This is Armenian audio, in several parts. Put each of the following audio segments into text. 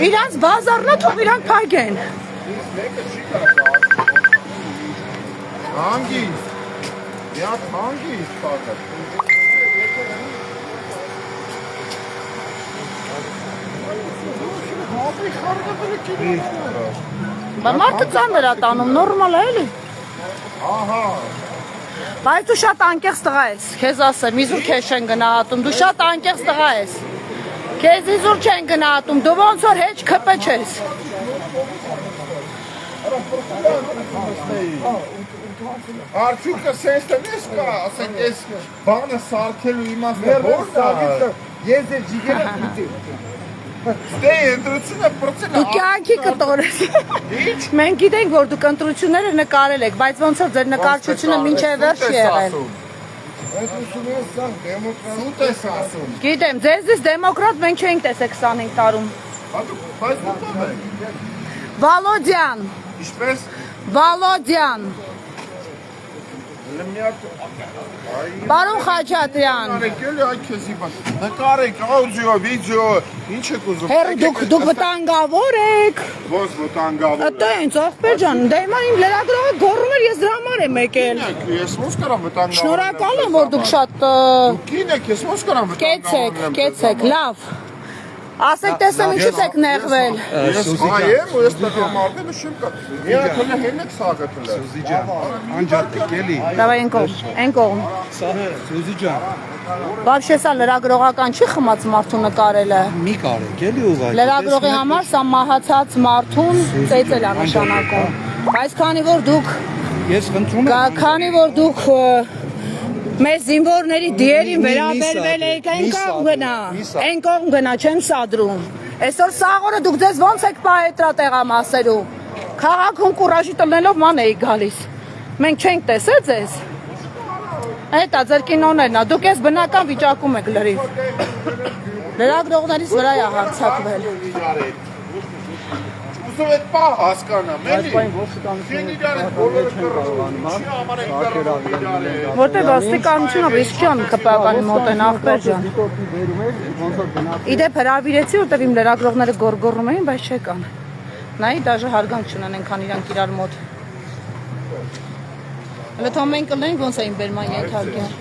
Իրանց բազարնա թող իրանք փակեն։ Հանգիստ։ Միակ հանգիստ փակած։ Բա մարդը ծանր է տանում, նորմալ է էլի։ Ահա։ Բայց դու շատ անկեղծ տղա ես, քեզ ասեմ, իզուր քեզ չեն գնահատում, դու շատ անկեղծ տղա ես։ Քեզ իզուր չեն գնահատում, դու ոնց որ հեչ քպե չես։ Արդյունքը սենց տես կա, ասենք ես բանը սարքելու իմաստը որն է։ Ես ձեր ջիգերը պիտի։ Ստե ընտրությունը պրոցենտ։ Դու կյանքի կտորես։ Ինչ։ Մենք գիտենք, որ դուք ընտրությունները նկարել եք, բայց ոնց որ ձեր նկարչությունը մինչև վերջ եղել։ Ընտրությունը սա դեմոկրատ է ասում։ Գիտեմ, ձեզից դեմոկրատ մենք չենք տեսել 25 տարում։ Բայց ո՞ւմ է։ Վալոդյան, Ինչպես Վալոդյան, Պարոն Խաչատրյան։ Նկարեք այ քեզի բան։ Նկարեք աուդիո, վիդեո, ինչ եք ուզում։ Հերո դուք վտանգավոր եք։ Ո՞նց վտանգավոր։ Ատա ինձ ախպեր ջան, դե հիմա իմ լրագրողը գոռում էր, ես դրա համար եմ եկել։ Ես ո՞նց կարամ վտանգավոր։ Շնորհակալ եմ, որ դուք շատ Կին եք, ես ո՞նց կարամ վտանգավոր։ կեցեք, լավ։ Ասեք տեսեմ ինչից եք նեղվել։ Ես հայ եմ ու ես տղամարդեմ շեմ կա։ Միակ հենց հեն եք սաղաթել։ Սուզի ջան, անջատեք էլի։ Դավայ են կողմ։ Սուզի ջան, Բաբշե սա լրագրողական չի խմած մարդու նկարելը։ մի կարեք էլի ուղղակի։ Լրագրողի համար սա մահացած մարդուն ծեծել է նշանակում։ Բայց քանի որ դուք Մեր զինվորների դիերին վերաբերվել եք, այն կողմ գնա, չեմ սադրում։ Այսօր սաղորը դուք ձեզ ոնց եք պահետրատեղամասերու։ Քաղաքում կուրաժի տնելով ման էիք գալիս։ Մենք չենք տեսել ձեզ։ Հետա ձեր կինոներն է, դուք ես բնական վիճակում եք լրիվ։ Լրագրողներից վրա է հարձակվել։ Ուզում եք պա հասկանամ, էլի։ Չեն իրար եք բոլորը կռվում, չի համար եք կռվում իրար եք։ Որտե ոստիկանությունը ռիսկ չի անում ԿՊԱ-կանի մոտեն, ախպեր ջան։ Իդեպ հրավիրեցի, որտեվ իմ լրագրողները գոռգոռում էին, բայց չեկան։ Նայի դաժե հարգանք չունեն այնքան իրանք իրար մոտ։ Հələ թող մենք կլենք ոնց էին բերման ենթարկյալ։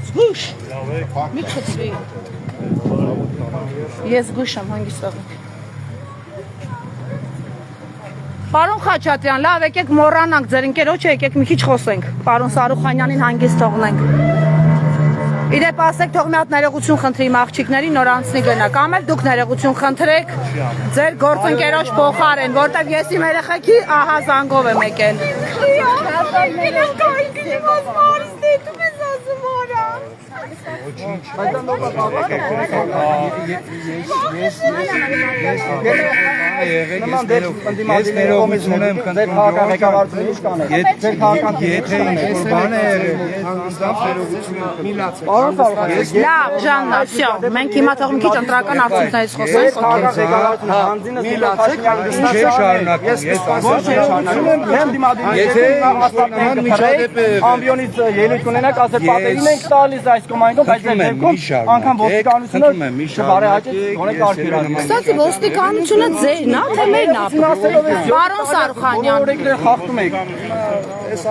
Զգուշ, մի խծրի։ Ես զգուշ եմ, հանգստով եք։ Պարոն Խաչատրյան, լավ եկեք մոռանանք ձեր ընկերոջը, եկեք մի քիչ խոսենք։ Պարոն Սարուխանյանին հանգիստ թողնենք։ Իդեպ ասեք թող մի հատ ներողություն խնդրի իմ աղջիկներին, նոր անցնի գնա, կամ էլ դուք ներողություն խնդրեք ձեր գործընկերոջ փոխարեն, որտեվ ես իմ երեխեքի ահա զանգով եմ եկել։ Ես ներողություն եմ խնդրում եթե ինչ-որ բան է Լավ, Ժաննա, վсё, մենք հիմա թող մի քիչ ընտրական արդյունքներից Կստացի ոստիկանությունը ձերն է, թե մերն է։ Պարոն Սարուխանյան,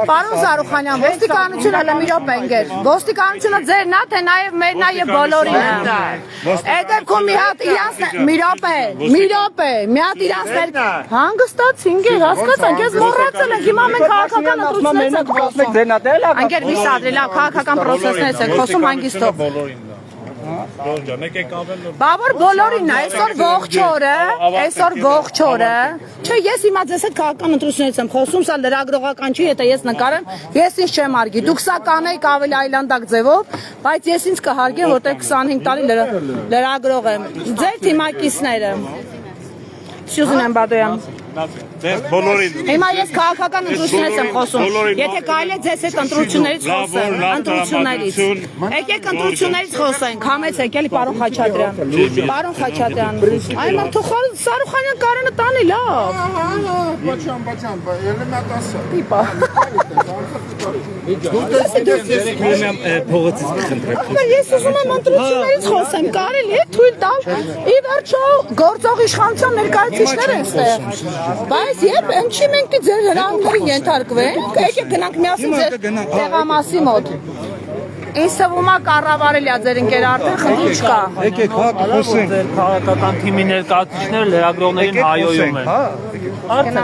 Պարոն Սարուխանյան, ոստիկանությունը հələ մի րոպե ընկեր։ Ոստիկանությունը ձերն է, թե նաև մերն է եւ բոլորին է։ Այդ դեպքում մի հատ իրանց մի րոպե, մի հատ իրանց հանգստացի ընկեր, հասկացանք, ես մոռացել եմ, հիմա մենք քաղաքական ընտրություններից ենք խոսում։ Ընկեր, մի սադրի, լավ, քաղաքական պրոցեսներից ենք խոսում հանգստով։ Բա որ բոլորին է, այսօր ողջ օրը, չէ, ես հիմա ձեզ հետ քաղաքական ընտրությունից եմ խոսում, սա լրագրողական չի, եթե ես նկարեմ, ես ինձ չեմ հարգի, դուք սա կանեիք ավելի այլանդակ ձևով, բայց ես ինձ կհարգեմ, որտեղ 25 տարի լրագրող եմ, ձեր թիմակիցները, Սյուզան Ամբադոյան, Հիմա ես քաղաքական ընտրությունից եմ խոսում, եթե կարելի է ձեզ հետ ընտրություններից խոսեմ, ընտրություններից, եկեք ընտրություններից խոսենք, համեցեք էլի պարոն Խաչատրյան, պարոն Խաչատրյան, այ մարդու Սարուխանյան կարենը տանի լավ, Բաչան, ելը մատ ասա, Պիպա, փողոցից կխնդրեմ։ Ախր ես ուզում եմ ընտրություններից խոսեմ, կարելի է թույլ տալ ի վերջո գործող իշխանության ներկայացուցիչներ են ստեղ։ Բայց երբ ինչի մենք ձեր հրավերին ենթարկվենք, եկեք գնանք միասին ձեր տեղամասի մոտ։ Ինձ թվում է կառավարել է ձեր ընկերը արդեն խնդիր չկա։ Եկեք հա խոսենք։ Ձեր քաղաքական թիմի ներկայացուցիչները լրագրողներին հայոյում են։ Արդեն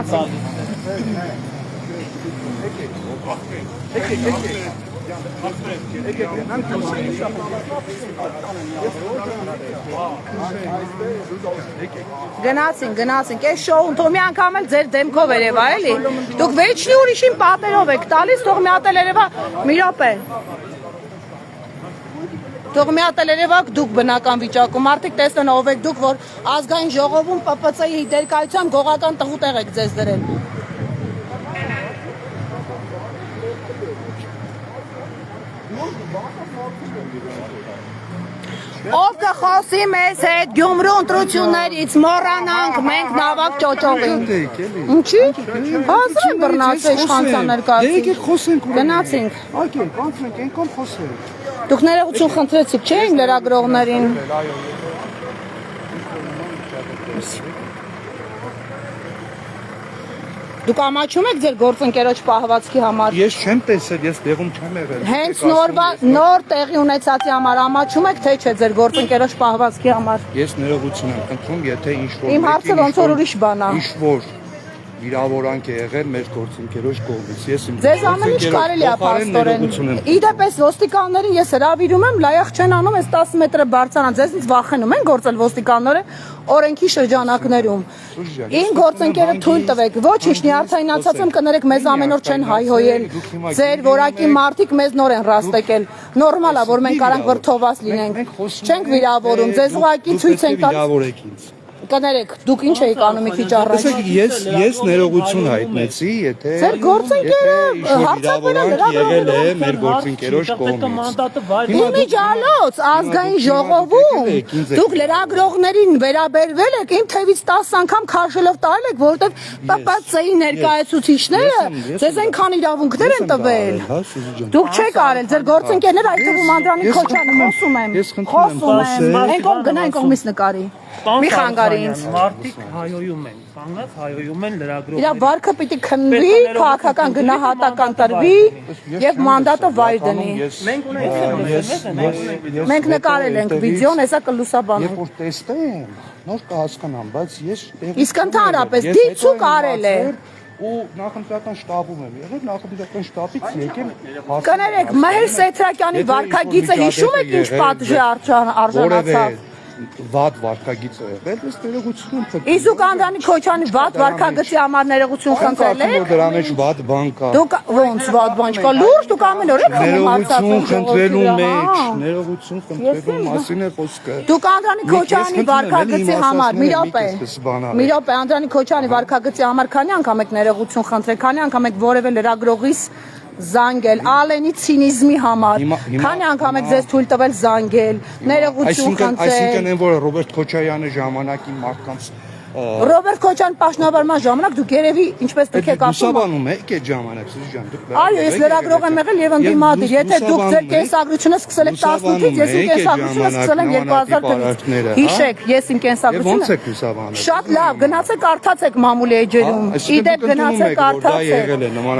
Գնացինք, այս շոուն թող մի անգամ էլ ձեր դեմքով երևա էլի։ Դուք վերջնի ուրիշին պատերով եք տալիս, թող մի հատ էլ երևա մի րոպե։ Թող մի հատ էլ երևա դուք բնական վիճակում, մարդիկ տեսնեն ով եք դուք, որ ազգային ժողովում ՊՊՑ-ի ներկայությամբ գողական տղուտեղ եք ձեզ դրել։ Ով կխոսի մեզ հետ Գյումրու ընտրություններից մոռանանք մենք նավակ ճոճողին։ Ինչի՞։ Հազար բռնացե իշխանության ներկայացուցիչ։ Եկեք խոսենք։ Գնացինք։ Եկեք, անցնենք, այնքան խոսենք։ Դուք ներողություն խնդրեցիք, չէ՞, իմ լրագրողներին։ Դուք ամաչում եք ձեր գործընկերոջ պահվածքի համար։ Ես չեմ տեսել, ես տեղում չեմ եղել։ Հենց նոր տեղի ունեցածի համար ամաչում եք, թե չէ ձեր գործընկերոջ պահվածքի համար։ Ես ներողություն եմ խնդրում, եթե ինչ-որ Իմ հարցը ոնց որ ուրիշ բան է։ Ինչ-որ վիրավորանք է եղել մեր գործընկերոջ կողմից։ Ես իմ Ձեզ ամեն ինչ կարելի է փաստորեն։ Իդեպ ոստիկաններին ես հրավիրում եմ, լայախ չեն անում, այս 10 մետրը բարձրանան։ Ձեզնից վախենում են գործել ոստիկանները օրենքի շրջանակներում։ Իմ գործընկերը թույլ տվեք, ոչինչ նյարդայնացած եմ կներեք, մեզ ամեն օր չեն հայհոյել։ Ձեր որակի մարդիկ մեզ նոր են ռաստեկել։ Նորմալ է, որ մենք կարանք վրթովված լինենք։ Չենք վիրավորում, ձեզ ուղղակի ցույց ենք տալիս։ Կներեք, դուք ինչ եք անում մի քիչ առաջ։ Ես ներողություն հայտնեցի, եթե Ձեր գործընկերը հարձակվել է եղել է մեր գործընկերոջ կողմից։ Իմիջալոց ազգային ժողովում դուք լրագրողներին վերաբերվել եք, իմ թևից 10 անգամ քաշելով տարել եք, որովհետև ՊՊՑ-ի ներկայացուցիչները ձեզ այնքան իրավունքներ են տվել։ Դուք չեք արել, ձեր գործընկերները այդ թվում Անդրանիկ Քոչյանը խոսում եմ։ Այնքան գնա կողմից նկարի։ Մի խանգարի ինձ։ Մարդիկ հայոյում են, կանգնած հայոյում են լրագրողներին։ Իրա վարկը պիտի քննվի, քաղաքական գնահատական տրվի եւ մանդատը վայր դնի։ Մենք նկարել ենք վիդեոն, հեսա կլուսաբանենք։ Երբ որ տեսնեմ, նոր կհասկանամ, բայց ես Իսկ ընդհանրապես դիցուկ արել է։ ու նախընտրական շտաբում եմ եղել, նախընտրական շտաբից եկել Կներեք, Մհեր Սեթրակյանի վարկագիծը հիշում եք ինչ պատժի արժանացավ։ վատ վարկագիծ է եղել, ես ներողություն խնդրում։ Իսկ Անդրանիկ Քոչյանի վատ վարկագծի համար ներողություն խնդրել եք։ Դրա մեջ վատ բան կա։ Դուք ոնց վատ բան չկա, լուրջ դուք ամեն օր եք խմում Ներողություն խնդրելու մեջ, ներողություն խնդրելու մասին է խոսքը։ Դուք Անդրանիկ Քոչյանի վարկագծի համար մի րոպե, Անդրանիկ Քոչյանի վարկագծի համար քանի անգամ եք ներողություն խնդրել, քանի անգամ եք որևէ լրագրողից զանգել, Ալենի ցինիզմի համար, քանի անգամ եք ձեզ թույլ տվել զանգել, ներողություն խնդրել։ Այսինքն այն որ Ռոբերտ Քոչարյանը ժամանակին մարդկանց Ռոբերտ Քոչյան պաշտոնավարման ժամանակ դուք երևի ինչպես դուք եք ասում։ Լուսաբանում եք այդ ժամանակ, Սուզան, դուք։ Այո, ես լրագրող եմ եղել եւ ընդդիմադիր։ Եթե դուք ձեր կենսագրությունը սկսել եք 18-ից, ես իմ կենսագրությունը սկսել եմ 2000-ից։ Հիշեք, ես իմ կենսագրությունը։ Ոնց եք լուսաբանում։ Շատ լավ, գնացեք արդացեք մամուլի էջերում։ Իդեպ գնացեք արդացեք։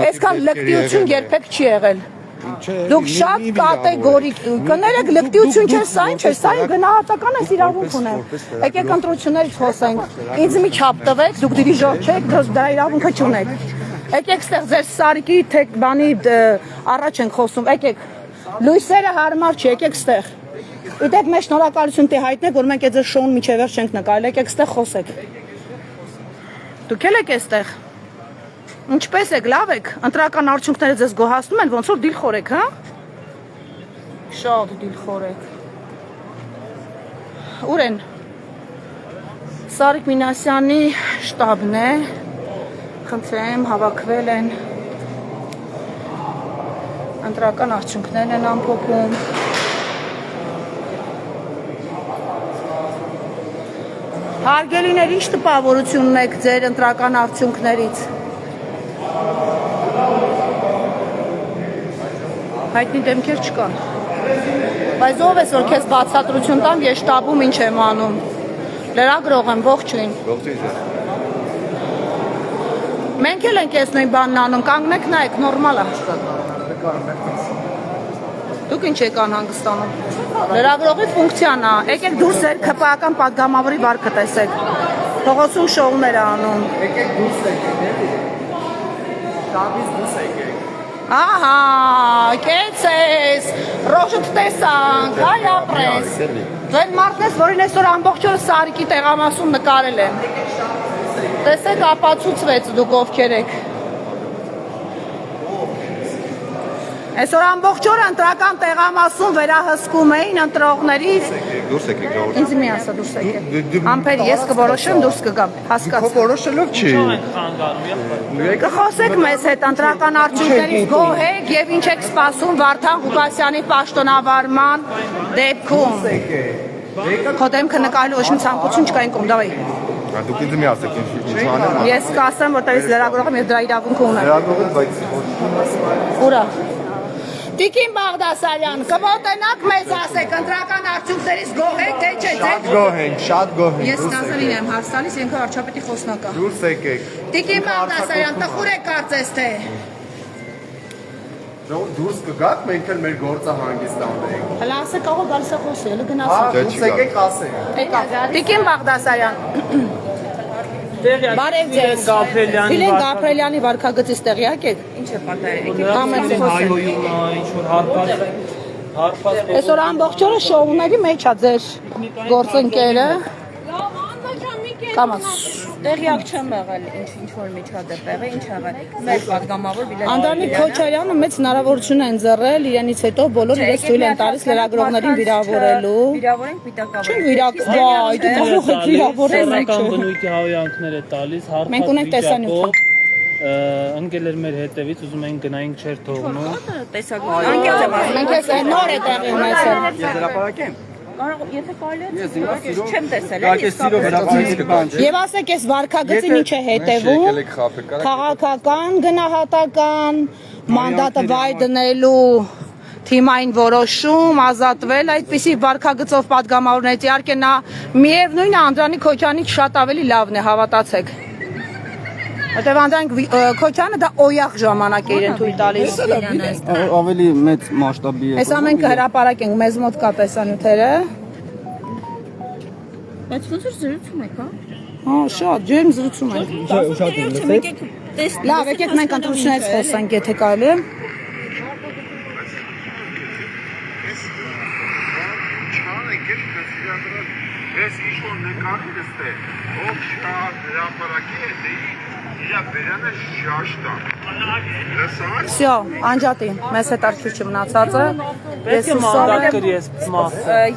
Այսքան լկտիություն երբեք չի եղել։ Դուք շատ կատեգորիկ կներեք լկտիություն չէ, սա ինչ է, սա գնահատական է իրավունք ունեմ։ Եկեք ընտրություններից խոսենք։ Ինձ մի չափ տվեք, դուք դիրիժոր չեք, դա իրավունքը չունեք։ Եկեք ստեղ ձեր սարիկի թե բանի առաջ ենք խոսում, եկեք։ Լույսերը հարմար չի, եկեք ստեղ։ Իդեպ մեզ շնորհակալություն տի հայտնեք, որ մենք այդ ձեր շոուն միջև վերջ չենք նկարել, եկեք ստեղ խոսեք։ Դուք եք այստեղ։ Ինչպես եք, լավ եք, ընտրական արդյունքները ձեզ գոհացնում են, ոնց որ դիլխոր եք, հա? Շատ դիլխոր եք։ Ուր են։ Սարիկ Մինասյանի շտաբն է, խնդրեմ, հավաքվել են, ընտրական արդյունքներն են ամփոփում։ Հարգելիներ, ինչ տպավորություն ունեք ձեր ընտրական արդյունքներից։ Հայտնի դեմքեր չկան։ Բայց ով ես որ քեզ բացատրություն տամ, ես շտաբում ինչ եմ անում։ Լրագրող եմ, ողջույն։ Ողջույն ձեզ։ Մենք էլ ենք այս նույն բանն անում, կանգնեք նայեք, նորմալ է։ Դուք ինչ եք անհանգստանում։ Լրագրողի ֆունկցիան է։ Եկեք դուրս եք ԿՊԱ-ական պատգամավորի վարկը տեսեք։ Փողոցում շոուներ է անում։ Եկեք դուրս եկեք, էլի։ Շաբից դուրս եկեք։ Ահա, կեցես, ռոժդ տեսանք, հայ ապրես։ Դու են մարդն ես, որին այսօր ամբողջ օրը Սարիկի տեղամասում նկարել են։ Տեսեք ապացուցվեց դուք ովքեր եք։ Այսօր ամբողջ օրը ընտրական տեղամասում վերահսկում էին ընտրողներից։ Դուրս եկեք ժողովուրդ։ Ինձ մի ասա դուրս եկեք։ Ամպեր ես կորոշեմ դուրս կգամ, հասկաց։ Որոշելով չի։ Ենք խանգարում։ Կխոսեք մեզ հետ ընտրական արդյունքներից գոհեք եւ ինչ եք սպասում Վարդան Ղուկասյանի պաշտոնավարման դեպքում։ Քո դեմքը նկարելու ոչ մի ցանկություն չկա ինքն դավայ։ Դուք ինձ մի ասեք ինչ անեմ։ Ես կասեմ, որտեղից լրագրող եմ եւ դրա իրավունքը ունեմ։ Լրագրողը բայց Ուրա։ Տիկին Բաղդասարյան, կմոտենաք մեզ ասեք, ընտրական արդյունքներից գոհ եք, թե չէ, շատ գոհ ենք, շատ գոհ ենք։ Ես Նազարին եմ հարց տալիս, ինքը վարչապետի խոսնակա։ Դուրս եկեք։ Տիկին Բաղդասարյան, տխուր եք կարծես թե։ Դուրս կգաք, մենք էլ մեր գործը հանգիստ անենք։ Հələ ասեք, աղո գալիս է խոսի, հələ գնացեք։ Դուրս եկեք ասենք։ Տիկին Բաղդասարյան, բարև ձեզ։ Ֆիլեն Գաբրելյանի վարքագծից տեղյակ եք։ Ինչ է պատահել։ Հայոյում ինչ որ հարբած Այսօր ամբողջ օրը շոուների մեջ է ձեր գործընկերը։ Կամաց։ Տեղյակ չեմ եղել ինչ որ միջադեպ եղել, ինչ եղել։ Մեր պատգամավոր Վիլեն Անդրանիկ Քոչարյանը մեծ հնարավորություն է ընձեռել իրենից հետո բոլոր իրենց թույլ են տալիս լրագրողներին վիրավորելու։ Վիրավորենք պիտակավոր։ Չեն վայ, դու կարող եք վիրավորել։ Սեզական բնույթի հավյանքներ է տալիս, Մենք ունենք տեսանյութը։ ընկել էր մեր հետևից, ուզում էին գնայինք չէր թողնում։ Տեսակ։ Անկեղծ եմ ասում։ Մենք այս նոր է տեղի ունեցել։ Կարող եթե կարելի է չեմ տեսել, Եվ ասեք, այս վարքագծին ինչ է հետևում։ Քաղաքական, գնահատական, մանդատը վայր դնելու թիմային որոշում, ազատվել, այդպիսի վարքագծով պատգամավորներից իհարկե նա միևնույնն է Անդրանիկ Քոչյանից շատ ավելի լավն է, հավատացեք։ Որտեւ Անդրանիկ Քոչյանը դա օյախ ժամանակ է իրեն թույլ տալիս։ Ավելի մեծ մասշտաբի է։ Այս ամենքը հրապարակենք, մեզ մոտ կա տեսանյութերը։ Բայց ոնց որ զրուցում եք, հա։ Հա, շատ, ջերմ զրուցում ենք։ Լավ, եկեք մենք ընտրությունից խոսանք, եթե կարելի է։ Ես ինչ-որ նկարել էստե, ով շատ հրապարակի է, իրա բերանը շաշտա։ Всё, անջատի, մեզ հետ արքիր չմնացածը։ Ես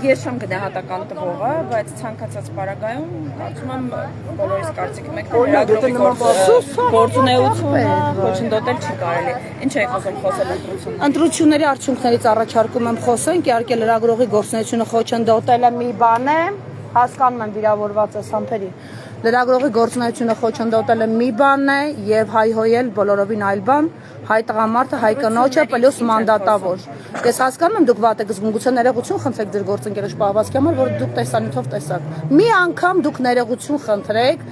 Ես չեմ գնահատական տվողը, բայց ցանկացած պարագայում կարծում եմ բոլորիս կարծիքը մեկն է, լրագրողի գործունեությունը ոչնդոտել չի կարելի։ Ինչ եք խոսում ընտրություն։ Ընտրությունների արդյունքներից առաջարկում եմ խոսենք, իհարկե լրագրողի գործունեությունը խոչընդոտելը մի բան է, հասկանում եմ վիրավորված է համբերի։ Լրագրողի գործունեությունը խոչընդոտելը մի բան է եւ հայհոյել բոլորովին այլ բան, հայ տղամարդը, հայ կնոջը պլյուս մանդատավոր։ Ես հասկանում եմ դուք վատ եք զգում, գուցե ներողություն խնդրեք ձեր գործընկերոջ պահվածքի համար, որ դուք տեսանյութով տեսաք։ Մի անգամ դուք ներողություն խնդրեք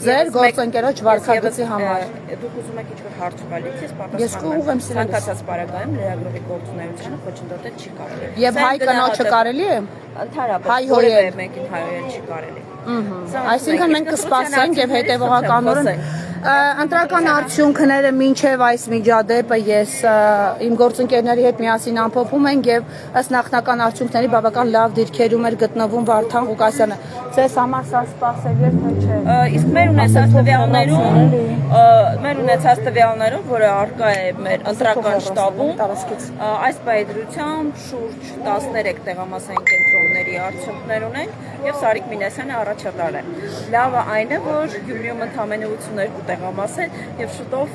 ձեր գործընկերոջ վարքագծի համար։ Դուք ուզում եք ինչ-որ հարց գալիս, ես Ես կուղ եմ սիրել։ ցանկացած պարագայում լրագրողի գործունեությունը խոչընդոտել չի կարելի։ Եվ հայ կնոջը կարելի է։ Ընդհանրապես Հայհոյել։ որևէ մեկին հայհոյել չի կարելի։ Այսինքն մենք կսպասենք եւ հետեւողականորեն ընտրական արդյունքները մինչև այս միջադեպը ես իմ գործընկերների հետ միասին ամփոփում ենք եւ ըստ նախնական արդյունքների բավական լավ դիրքերում էր գտնվում Վարդան Ղուկասյանը։ Ձեզ համար սա սպասելի է թե չէ։ Իսկ մեր ունեցած տվյալներում, որը արկա է մեր ընտրական շտաբում, այս պայդրությամբ շուրջ 13 տեղամասային կենտրոնների արդյունքներ ունենք եւ Սարիկ Մինասյանը առաջատար է։ Լավը այն է, որ Գյումրիում ընդամենը 82 տեղամաս են եւ շուտով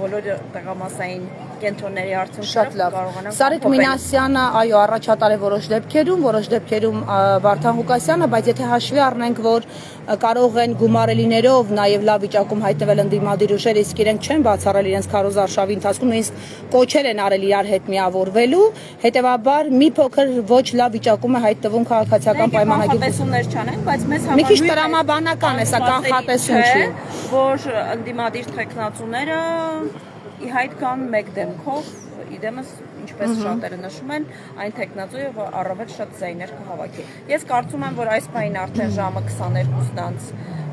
բոլոր տեղամասային կենտրոնների Շատ արդյունքները լավ։ կարողանանք Սարիկ Մինասյանը, այո, առաջատար է որոշ դեպքերում Վարդան Ղուկասյանը, բայց եթե հաշվի առնենք, որ կարող են գումարելիներով նաև լավ վիճակում հայտնվել ընդդիմադիր ուժեր, իսկ իրենք չեն բացառել իրենց քարոզ արշավի ընթացքում, նույնիսկ կոչեր են արել իրար հետ միավորվելու, հետևաբար մի փոքր ոչ լավ վիճակում է հայտնվում քաղաքացիական պայմանագիր։ Կանխատեսումներ չանենք, բայց մեզ Մի քիչ տրամաբանական է, սա կանխատեսում չի։ Որ ընդդիմադիր թեկնածուները ի հայտ կան մեկ դեմքով, իդեմս ինչպես շատերը նշում են, այն թեկնածուը առավել շատ ձայներ կհավաքի։ Ես կարծում եմ, որ այս պահին արդեն ժամը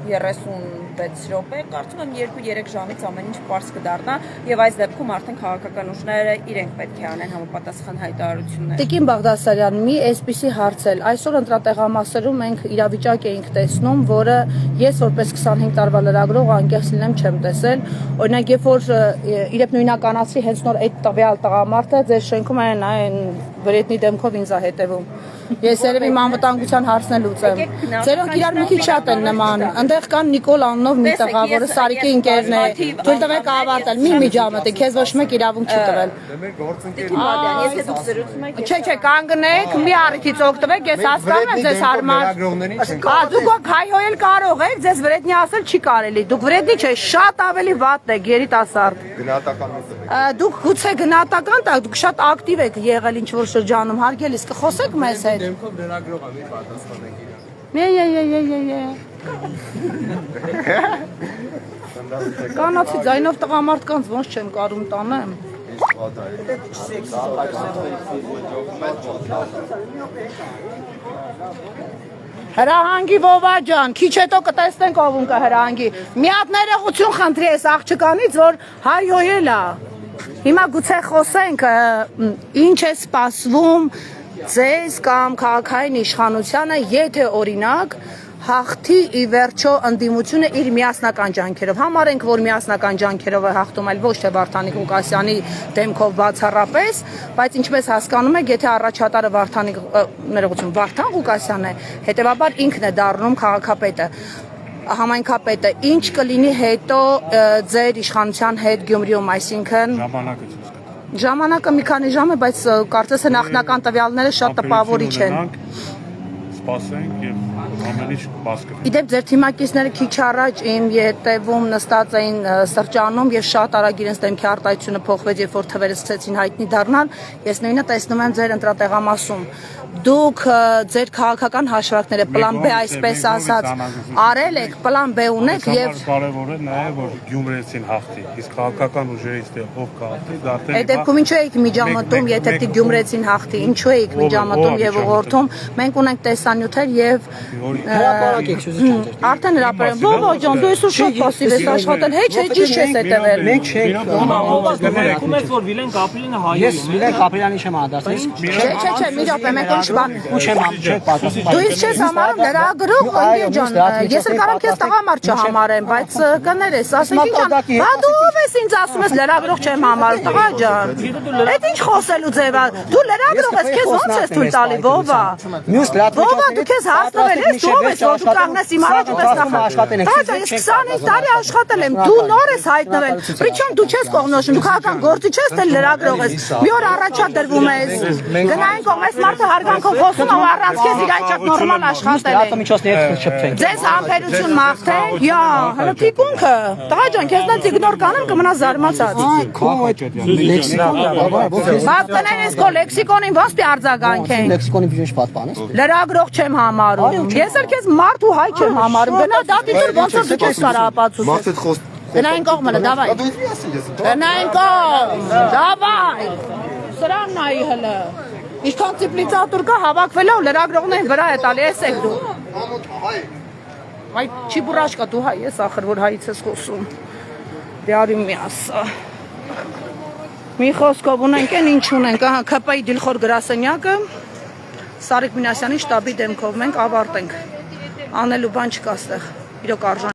22:36 րոպե, կարծում եմ 2-3 ժամից ամեն ինչ պարզ կդառնա եւ այս դեպքում արդեն քաղաքական ուժները իրենք պետք է անեն համապատասխան հայտարարություններ։ Տիկին Բաղդասարյան, մի այսպիսի հարց էլ, այսօր ընտրատեղամասերում մենք իրավիճակ էինք տեսնում, որը ես որպես 25 տարվա լրագրող անկեղծ լինեմ չեմ տեսել, օրինակ երբ որ իրեւ նույնականացի հենց նոր այդ տվյալ տղամարդը ձեր շենքում այն վրետնի դեմքով ինձ է հետևում։ Ես երևի անվտանգության հարցն էլ լուծեմ։ Ձերոնք իրար մի քիչ շատ են նման։ Այնտեղ կան Նիկոլ անունով մի տղա, որը Սարիկի ընկերն է։ Թույլ տվեք ավարտել, մի միջամտի, քեզ ոչ մեկ իրավունք չի տվել։ Եթե դուք զրուցում եք, Չէ, կանգնեք, մի առիթից օգտվեք, ես հասկանում եմ ձեզ հարմար։ Դուք հայհոյել կարող եք, ձեզ վրետնի ասել չի կարելի։ Դուք վրետնի չէ, շատ ավելի վատն եք, երիտասարդ։ Դուք գուցե գնահատական տակ, դուք շատ ակտիվ եք եղել ինչ որ շրջանում, հարգելիս կխոսեք մեզ հետ։ Դեմքով լրագրող եմ պատասխանեք իրան։ Կանացի ձայնով տղամարդկանց ոնց չեմ կարում տանեմ։ Հրահանգի Վովա ջան, քիչ հետո կտեսնենք ով ում կհրահանգի։ Մի հատ ներողություն խնդրի ես աղջկանից, որ հայհոյել է։ Հիմա գուցե խոսենք ինչ է սպասվում ձեզ կամ քաղաքային իշխանությանը, եթե օրինակ հաղթի ի վերջո ընդդիմությունը իր միասնական ջանքերով։ Համարենք, որ միասնական ջանքերով է հաղթում, այլ ոչ թե Վարդան Ղուկասյանի դեմքով բացառապես, բայց ինչպես հասկանում եք, եթե առաջատարը Վարդան Ղուկասյանն է, հետևաբար ինքն է դառնում քաղաքապետը, համայնքապետը, ինչ կլինի հետո ձեր իշխանության հետ Գյումրիում, այսինքն ժամանակը մի քանի ժամ է, բայց կարծես է նախնական տվյալները շատ տպավորիչ են։ Սպասենք եւ ամեն ինչ բաց կլինի։ Իդեպ ձեր թիմակիցները քիչ առաջ իմ ետևում նստած էին սրճանում եւ շատ արագ իրենց դեմքի արտահայտությունը փոխվեց, երբ որ թվերը սկսեցին հայտնի դառնալ։ Ես նույնը տեսնում եմ ձեր ընտրատեղամասում։ Դուք ձեր քաղաքական հաշվարկները պլան B այսպես ասած արել եք, պլան B ունեք եւ կարևոր է նաեւ որ Գյումրեցին հաղթի, իսկ քաղաքական ուժերից դե ով կհաղթի, դա թե Այդ դեպքում ինչու եք միջամտում, եթե պիտի Գյումրեցին հաղթի, ինչու եք միջամտում եւ ուղղորդում։ Մենք ունենք տեսանյութեր եւ արդեն հրապարակ։ Ո՞վ ջան, դու այսօր շատ пассив ես աշխատել, հեչ չես հետևել։ Մենք չենք Գումարում եք որ Վիլեն Կապելյանը հայ է։ Ես Վիլեն Կապելյանի չեմ անդրադարձել։ Չէ, մի րոպե, մենք ուրիշ բան։ Ու չեմ պատասխանում։ Դու ինձ չես համարում լրագրող, ընկեր ջան, ես էլ կարող քեզ տղամարդ չհամարեմ, բայց կներես, ասենք ինչ ան, բա դու ով ես ինձ ասում ես լրագրող չեմ համարում, տղա ջան։ Այդ ինչ խոսելու ձև է։ Դու լրագրող ես, քեզ ո՞նց ես թույլ տալի, Վովա։ Մյուս Վովա, դու քեզ հասնվել ես, դու ով ես, որ դու կանգնես իմ առաջ ու տեսնախ։ Տղա ջան, ես 25 տարի աշխատել եմ, դու նոր ես հայտնվել։ Պրիչոմ դու չես կողնոշում, դու քաղաքական գործի չես, թե լրագրող ես։ Մի օր առաջա դրվում ես։ Գնային կողմես մարդը հարգանքով խոսում է, առանց քեզ իր այճակ նորմալ աշխատել է։ Միջոցները չփչփեն։ Ձեզ համբերություն մաղթենք, յա, հələ թիկունքը։ Տղա ջան, քեզնից իգնոր կանեմ կմնաս զարմացած։ Բաց կնեն ես քո լեքսիկոնին ոնց պիտի արձագանքենք։ Լեքսիկոնի բիժ պատ բան ես։ Լրագրող չեմ համարում։ Ես էլ քեզ մարդ ու հայ չեմ համարում։ Գնա դատի դուր ոնց որ դու քեզ կարա ապացուցես։ Մարդդ խոս Գնային կողմը, դավայ։ Դու ինձ ասի ես։ Գնային կողմ, դավայ։ Սրան նայի հələ։ Ինչքան ծիպլիցատուր կա հավաքվելով լրագրողներին վրա է տալի, ես եք դու։ Այ չի բուրաշկա դու հայ ես ախր որ հայից ես խոսում։ Դե արի մի ասա։ Մի խոսքով ունենք են ինչ ունենք, ահա ԿՊ-ի Դիլխոր գրասենյակը Սարիկ Մինասյանի շտաբի դեմքով մենք ավարտենք։ Անելու բան չկա ստեղ։ Իրոք արժան